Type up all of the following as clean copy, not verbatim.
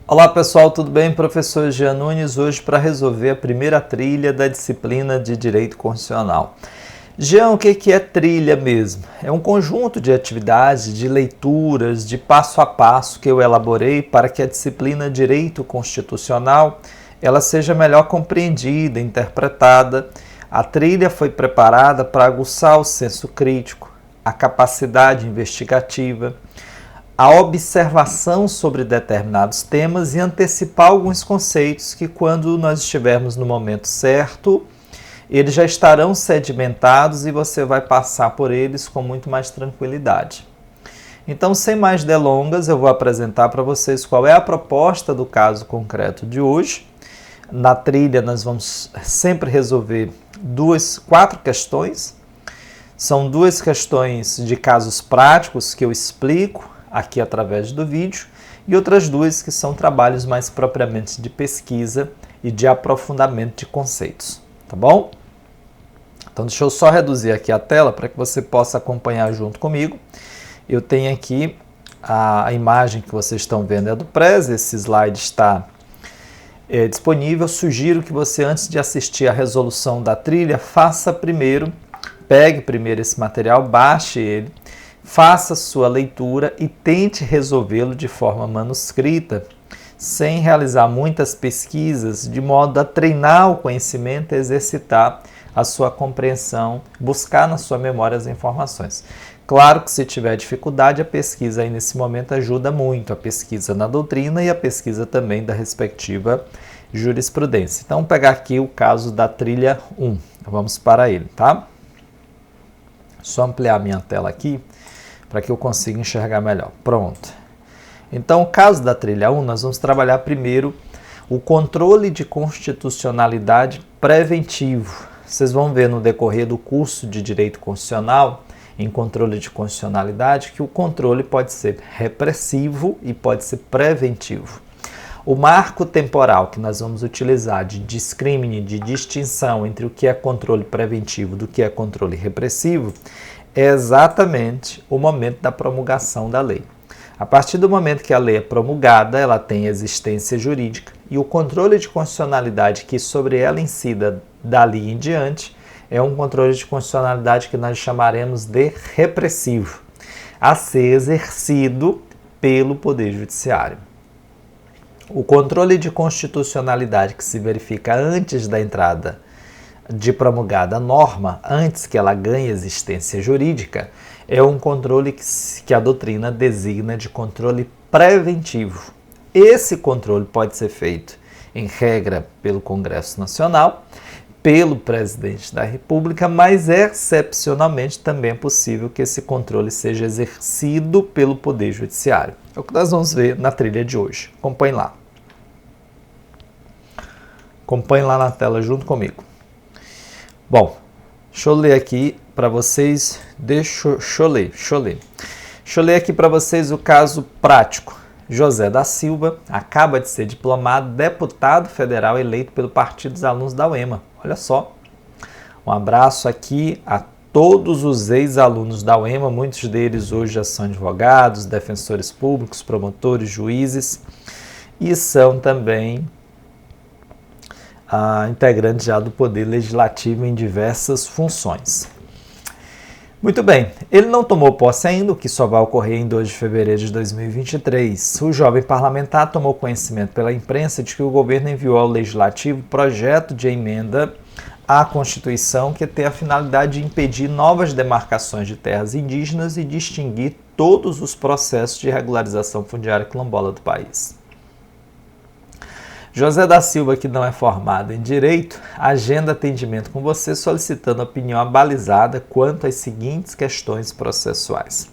Olá pessoal, tudo bem? Professor Jean Nunes, hoje para resolver a primeira trilha da disciplina de Direito Constitucional. Jean, o que é trilha mesmo? É um conjunto de atividades, de leituras, de passo a passo que eu elaborei para que a disciplina Direito Constitucional ela seja melhor compreendida, interpretada. A trilha foi preparada para aguçar o senso crítico, a capacidade investigativa, a observação sobre determinados temas e antecipar alguns conceitos que, quando nós estivermos no momento certo, eles já estarão sedimentados e você vai passar por eles com muito mais tranquilidade. Então, sem mais delongas, eu vou apresentar para vocês qual é a proposta do caso concreto de hoje. Na trilha, nós vamos sempre resolver quatro questões. São duas questões de casos práticos que eu explico aqui através do vídeo, e outras duas que são trabalhos mais propriamente de pesquisa e de aprofundamento de conceitos, tá bom? Então deixa eu só reduzir aqui a tela para que você possa acompanhar junto comigo. Eu tenho aqui a imagem que vocês estão vendo é do Prezi, esse slide está disponível. Sugiro que você, antes de assistir a resolução da trilha, pegue primeiro esse material, baixe ele, faça sua leitura e tente resolvê-lo de forma manuscrita, sem realizar muitas pesquisas, de modo a treinar o conhecimento, exercitar a sua compreensão, buscar na sua memória as informações. Claro que se tiver dificuldade, a pesquisa aí nesse momento ajuda muito, a pesquisa na doutrina e a pesquisa também da respectiva jurisprudência. Então, vou pegar aqui o caso da trilha 1, vamos para ele, tá? Só ampliar minha tela aqui, para que eu consiga enxergar melhor. Pronto. Então, o caso da trilha 1, nós vamos trabalhar primeiro o controle de constitucionalidade preventivo. Vocês vão ver no decorrer do curso de Direito Constitucional, em controle de constitucionalidade, que o controle pode ser repressivo e pode ser preventivo. O marco temporal que nós vamos utilizar de discrimine, de distinção entre o que é controle preventivo do que é controle repressivo, é exatamente o momento da promulgação da lei. A partir do momento que a lei é promulgada, ela tem existência jurídica e o controle de constitucionalidade que sobre ela incida dali em diante é um controle de constitucionalidade que nós chamaremos de repressivo, a ser exercido pelo Poder Judiciário. O controle de constitucionalidade que se verifica antes da entrada de promulgada a norma, antes que ela ganhe existência jurídica, é um controle que a doutrina designa de controle preventivo. Esse controle pode ser feito, em regra, pelo Congresso Nacional, pelo Presidente da República, mas excepcionalmente também é possível que esse controle seja exercido pelo Poder Judiciário. É o que nós vamos ver na trilha de hoje. Acompanhe lá. Acompanhe lá na tela junto comigo. Bom, deixa eu ler aqui para vocês, deixa eu ler aqui para vocês o caso prático. José da Silva acaba de ser diplomado deputado federal eleito pelo Partido dos Alunos da UEMA. Olha só, um abraço aqui a todos os ex-alunos da UEMA, muitos deles hoje já são advogados, defensores públicos, promotores, juízes e são também integrantes já do Poder Legislativo em diversas funções. Muito bem, ele não tomou posse ainda, o que só vai ocorrer em 2 de fevereiro de 2023. O jovem parlamentar tomou conhecimento pela imprensa de que o governo enviou ao Legislativo projeto de emenda à Constituição que tem a finalidade de impedir novas demarcações de terras indígenas e de extinguir todos os processos de regularização fundiária quilombola do país. José da Silva, que não é formado em Direito, agenda atendimento com você solicitando opinião abalizada quanto às seguintes questões processuais.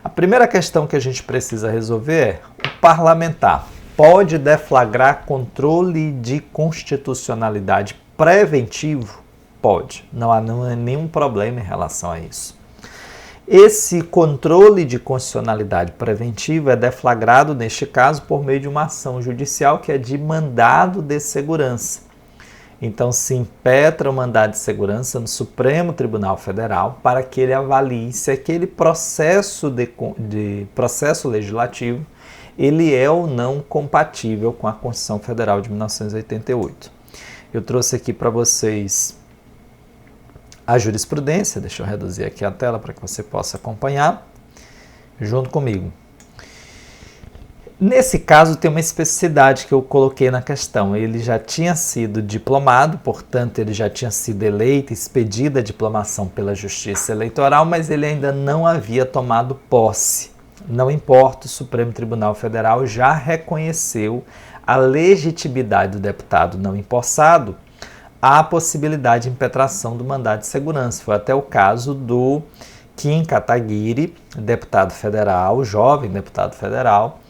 A primeira questão que a gente precisa resolver é: o parlamentar pode deflagrar controle de constitucionalidade preventivo? Pode, não há nenhum problema em relação a isso. Esse controle de constitucionalidade preventiva é deflagrado, neste caso, por meio de uma ação judicial que é de mandado de segurança. Então, se impetra o mandado de segurança no Supremo Tribunal Federal para que ele avalie se aquele processo legislativo ele é ou não compatível com a Constituição Federal de 1988. Eu trouxe aqui para vocês a jurisprudência, deixa eu reduzir aqui a tela para que você possa acompanhar junto comigo. Nesse caso tem uma especificidade que eu coloquei na questão, ele já tinha sido diplomado, portanto ele já tinha sido eleito, expedida a diplomação pela Justiça Eleitoral, mas ele ainda não havia tomado posse. Não importa, o Supremo Tribunal Federal já reconheceu a legitimidade do deputado não empossado à possibilidade de impetração do mandado de segurança. Foi até o caso do Kim Kataguiri, deputado federal, jovem deputado federal,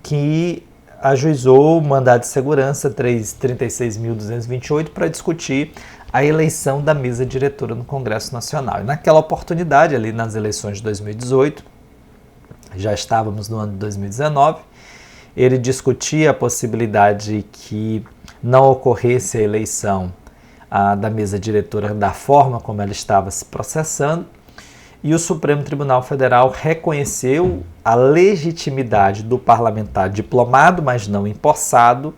que ajuizou o mandado de segurança 36.228 para discutir a eleição da mesa diretora no Congresso Nacional. E naquela oportunidade, ali nas eleições de 2018, já estávamos no ano de 2019, ele discutia a possibilidade de que não ocorresse a eleição da mesa diretora da forma como ela estava se processando, e o Supremo Tribunal Federal reconheceu a legitimidade do parlamentar diplomado, mas não empossado,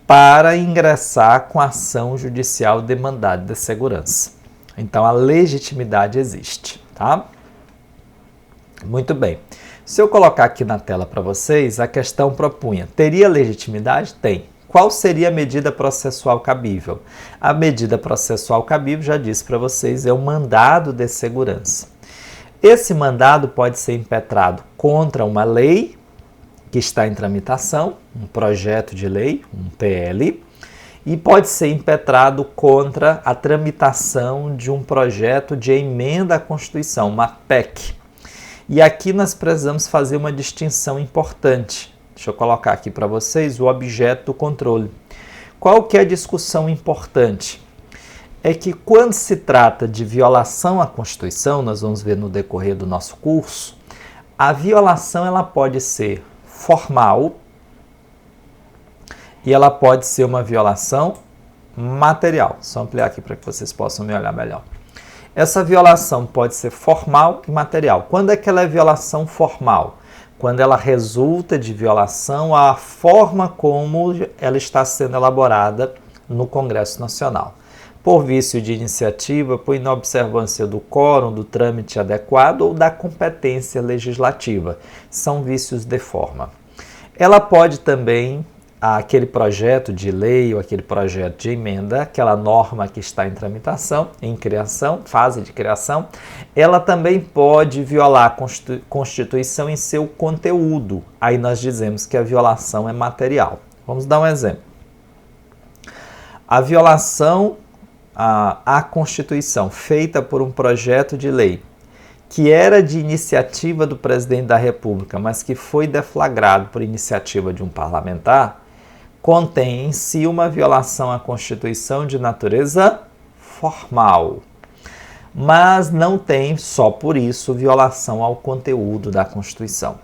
para ingressar com ação judicial de mandado de segurança. Então, a legitimidade existe, tá? Muito bem. Se eu colocar aqui na tela para vocês, a questão propunha: teria legitimidade? Tem. Qual seria a medida processual cabível? A medida processual cabível, já disse para vocês, é o mandado de segurança. Esse mandado pode ser impetrado contra uma lei que está em tramitação, um projeto de lei, um PL, e pode ser impetrado contra a tramitação de um projeto de emenda à Constituição, uma PEC. E aqui nós precisamos fazer uma distinção importante. Deixa eu colocar aqui para vocês o objeto do controle. Qual que é a discussão importante? É que quando se trata de violação à Constituição, nós vamos ver no decorrer do nosso curso, a violação ela pode ser formal e ela pode ser uma violação material. Só ampliar aqui para que vocês possam me olhar melhor. Essa violação pode ser formal e material. Quando é que ela é violação formal? Quando ela resulta de violação à forma como ela está sendo elaborada no Congresso Nacional. Por vício de iniciativa, por inobservância do quórum, do trâmite adequado ou da competência legislativa. São vícios de forma. Ela pode também, aquele projeto de lei ou aquele projeto de emenda, aquela norma que está em tramitação, em criação, fase de criação, ela também pode violar a Constituição em seu conteúdo. Aí nós dizemos que a violação é material. Vamos dar um exemplo. A violação à Constituição feita por um projeto de lei que era de iniciativa do presidente da República, mas que foi deflagrado por iniciativa de um parlamentar, contém em si uma violação à Constituição de natureza formal, mas não tem, só por isso, violação ao conteúdo da Constituição.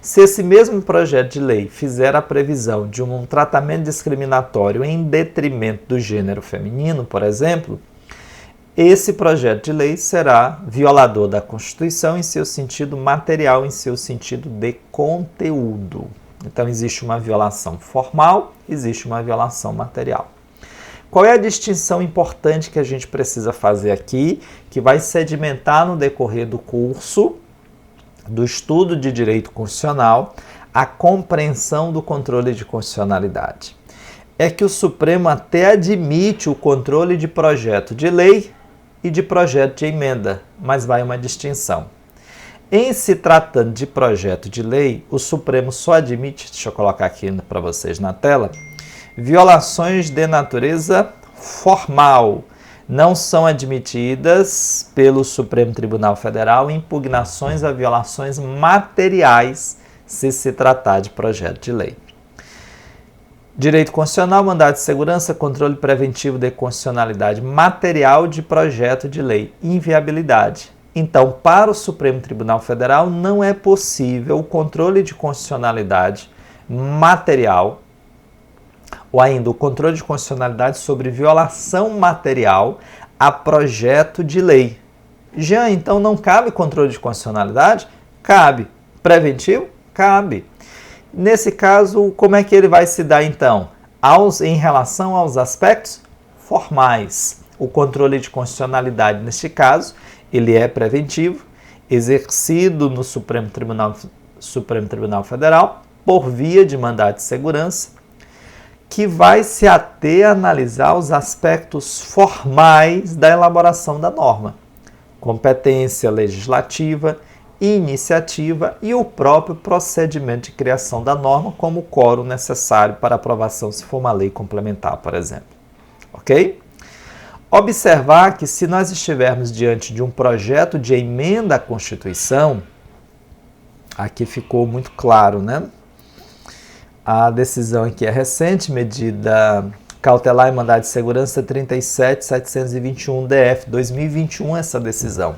Se esse mesmo projeto de lei fizer a previsão de um tratamento discriminatório em detrimento do gênero feminino, por exemplo, esse projeto de lei será violador da Constituição em seu sentido material, em seu sentido de conteúdo. Então, existe uma violação formal, existe uma violação material. Qual é a distinção importante que a gente precisa fazer aqui, que vai sedimentar no decorrer do curso, do estudo de direito constitucional, a compreensão do controle de constitucionalidade? É que o Supremo até admite o controle de projeto de lei e de projeto de emenda, mas vai uma distinção. Em se tratando de projeto de lei, o Supremo só admite, deixa eu colocar aqui para vocês na tela, violações de natureza formal. Não são admitidas pelo Supremo Tribunal Federal impugnações a violações materiais se tratar de projeto de lei. Direito constitucional, mandado de segurança, controle preventivo de constitucionalidade material de projeto de lei, inviabilidade. Então, para o Supremo Tribunal Federal, não é possível o controle de constitucionalidade material ou ainda o controle de constitucionalidade sobre violação material a projeto de lei. Já então não cabe controle de constitucionalidade? Cabe. Preventivo? Cabe. Nesse caso, como é que ele vai se dar então? Em relação aos aspectos formais. O controle de constitucionalidade, neste caso, ele é preventivo, exercido no Supremo Tribunal Federal, por via de mandado de segurança, que vai se ater a analisar os aspectos formais da elaboração da norma. Competência legislativa, iniciativa e o próprio procedimento de criação da norma como quórum necessário para aprovação se for uma lei complementar, por exemplo. Ok? Observar que se nós estivermos diante de um projeto de emenda à Constituição, aqui ficou muito claro, né? A decisão aqui é recente, medida cautelar e mandado de segurança 37.721 DF 2021, essa decisão.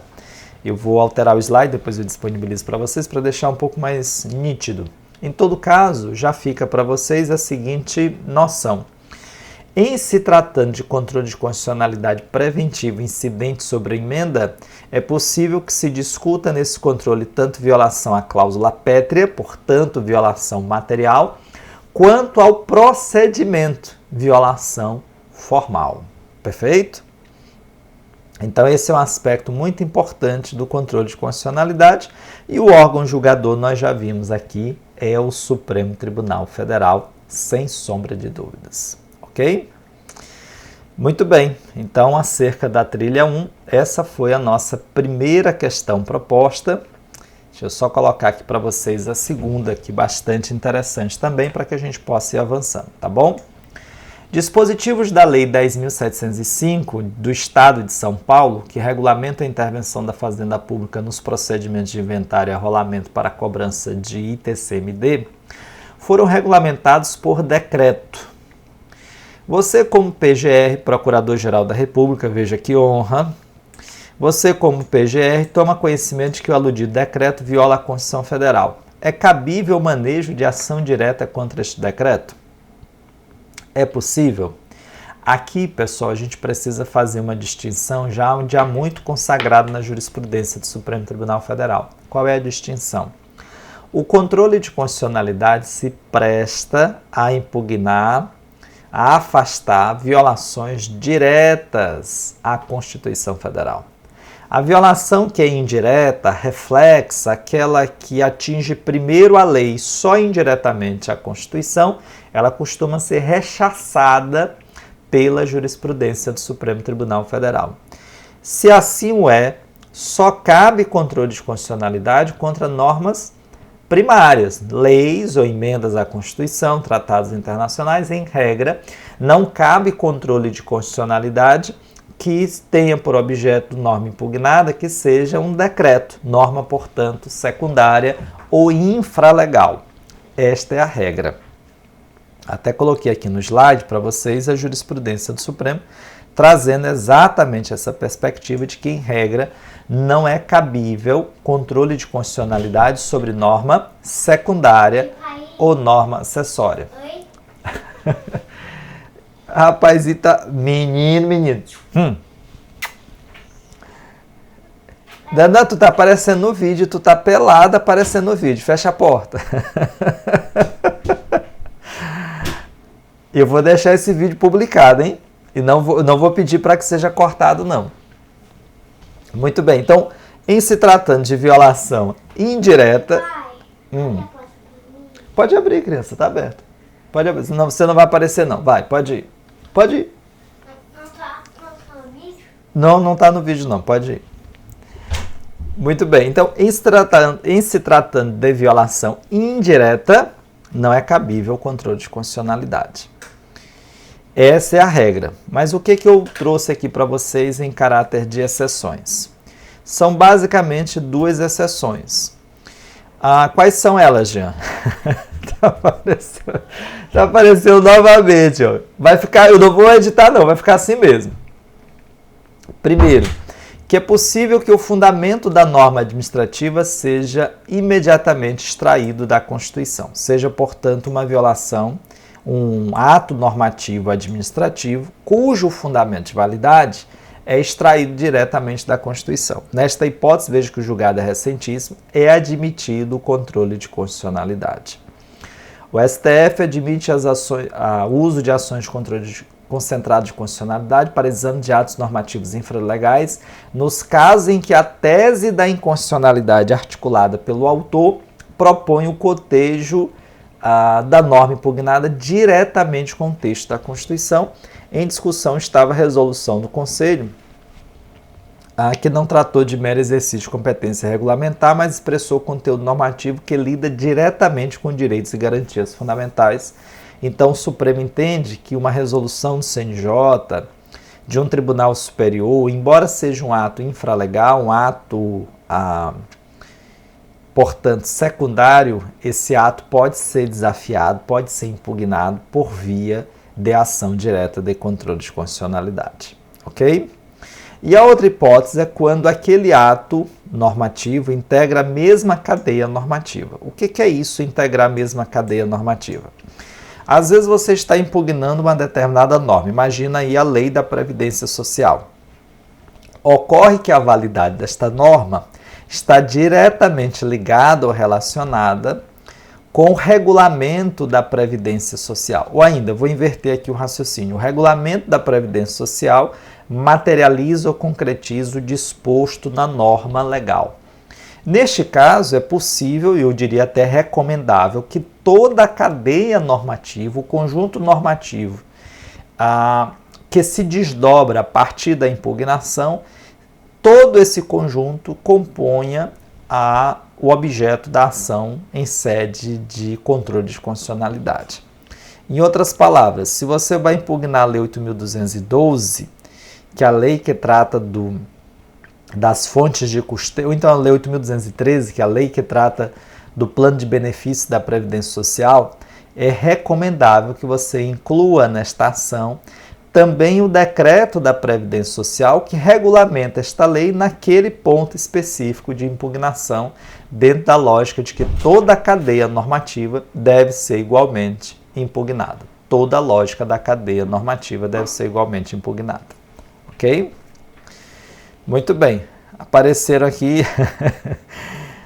Eu vou alterar o slide, depois eu disponibilizo para vocês para deixar um pouco mais nítido. Em todo caso, já fica para vocês a seguinte noção. Em se tratando de controle de constitucionalidade preventivo incidente sobre a emenda, é possível que se discuta nesse controle tanto violação à cláusula pétrea, portanto violação material, quanto ao procedimento, violação formal. Perfeito? Então esse é um aspecto muito importante do controle de constitucionalidade e o órgão julgador, nós já vimos aqui, é o Supremo Tribunal Federal, sem sombra de dúvidas. Ok? Muito bem, então acerca da trilha 1, essa foi a nossa primeira questão proposta. Deixa eu só colocar aqui para vocês a segunda, que bastante interessante também, para que a gente possa ir avançando, tá bom? Dispositivos da Lei 10.705 do Estado de São Paulo, que regulamenta a intervenção da Fazenda Pública nos procedimentos de inventário e arrolamento para a cobrança de ITCMD, foram regulamentados por decreto. Você, como PGR, Procurador-Geral da República, veja que honra, você, como PGR, toma conhecimento de que o aludido decreto viola a Constituição Federal. É cabível o manejo de ação direta contra este decreto? É possível? Aqui, pessoal, a gente precisa fazer uma distinção já onde há muito consagrado na jurisprudência do Supremo Tribunal Federal. Qual é a distinção? O controle de constitucionalidade se presta a impugnar, a afastar violações diretas à Constituição Federal. A violação que é indireta, reflexa, aquela que atinge primeiro a lei e só indiretamente a Constituição, ela costuma ser rechaçada pela jurisprudência do Supremo Tribunal Federal. Se assim o é, só cabe controle de constitucionalidade contra normas primárias, leis ou emendas à Constituição, tratados internacionais, em regra, não cabe controle de constitucionalidade que tenha por objeto norma impugnada, que seja um decreto, norma, portanto, secundária ou infralegal. Esta é a regra. Até coloquei aqui no slide para vocês a jurisprudência do Supremo, trazendo exatamente essa perspectiva de que, em regra, não é cabível controle de constitucionalidade sobre norma secundária ou norma acessória. Oi? Rapazita, menino. Dandan, tu tá aparecendo no vídeo, tu tá pelada aparecendo no vídeo. Fecha a porta. Eu vou deixar esse vídeo publicado, hein? E não vou pedir para que seja cortado, não. Muito bem, então, em se tratando de violação indireta... Pode abrir, criança, tá aberto. Pode abrir, senão você não vai aparecer, não. Vai, pode ir. Pode ir. Não tá no vídeo? Não tá no vídeo, não. Pode ir. Muito bem, então, em se tratando de violação indireta, não é cabível o controle de constitucionalidade. Essa é a regra. Mas o que eu trouxe aqui para vocês em caráter de exceções? São basicamente duas exceções. Quais são elas, Jean? Tá aparecendo novamente. Ó. Vai ficar, eu não vou editar não, vai ficar assim mesmo. Primeiro, que é possível que o fundamento da norma administrativa seja imediatamente extraído da Constituição, seja, portanto, uma violação, um ato normativo administrativo, cujo fundamento de validade é extraído diretamente da Constituição. Nesta hipótese, veja que o julgado é recentíssimo, é admitido o controle de constitucionalidade. O STF admite o uso de ações de controle concentrado de constitucionalidade para exame de atos normativos infralegais nos casos em que a tese da inconstitucionalidade articulada pelo autor propõe o cotejo da norma impugnada diretamente com o texto da Constituição. Em discussão estava a resolução do Conselho, que não tratou de mero exercício de competência regulamentar, mas expressou conteúdo normativo que lida diretamente com direitos e garantias fundamentais. Então, o Supremo entende que uma resolução do CNJ, de um tribunal superior, embora seja um ato infralegal, um ato, portanto, secundário, esse ato pode ser desafiado, pode ser impugnado por via de ação direta de controle de constitucionalidade. Ok? E a outra hipótese é quando aquele ato normativo integra a mesma cadeia normativa. O que é isso, integrar a mesma cadeia normativa? Às vezes você está impugnando uma determinada norma. Imagina aí a lei da Previdência Social. Ocorre que a validade desta norma está diretamente ligada ou relacionada com o regulamento da Previdência Social. Ou ainda, vou inverter aqui o raciocínio. O regulamento da Previdência Social materializa ou concretiza o disposto na norma legal. Neste caso, é possível, e eu diria até recomendável, que toda a cadeia normativa, o conjunto normativo que se desdobra a partir da impugnação, todo esse conjunto componha o objeto da ação em sede de controle de constitucionalidade. Em outras palavras, se você vai impugnar a Lei 8.212, que é a lei que trata das fontes de custeio, ou então a Lei 8.213, que é a lei que trata do plano de benefícios da Previdência Social, é recomendável que você inclua nesta ação também o decreto da Previdência Social que regulamenta esta lei naquele ponto específico de impugnação, dentro da lógica de que toda a cadeia normativa deve ser igualmente impugnada. Toda a lógica da cadeia normativa deve ser igualmente impugnada. Ok? Muito bem. Apareceram aqui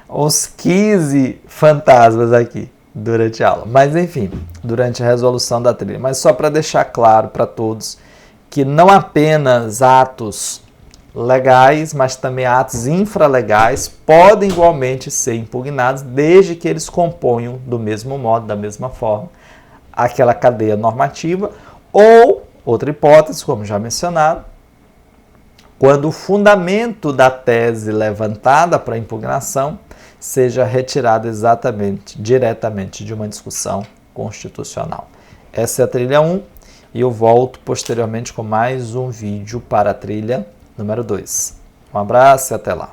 uns 15 fantasmas aqui durante a aula. Mas, enfim, durante a resolução da trilha. Mas só para deixar claro para todos que não apenas atos legais, mas também atos infralegais podem igualmente ser impugnados, desde que eles componham do mesmo modo, da mesma forma, aquela cadeia normativa, ou, outra hipótese, como já mencionado, quando o fundamento da tese levantada para a impugnação seja retirado diretamente de uma discussão constitucional. Essa é a trilha 1 e eu volto posteriormente com mais um vídeo para a trilha número 2. Um abraço e até lá.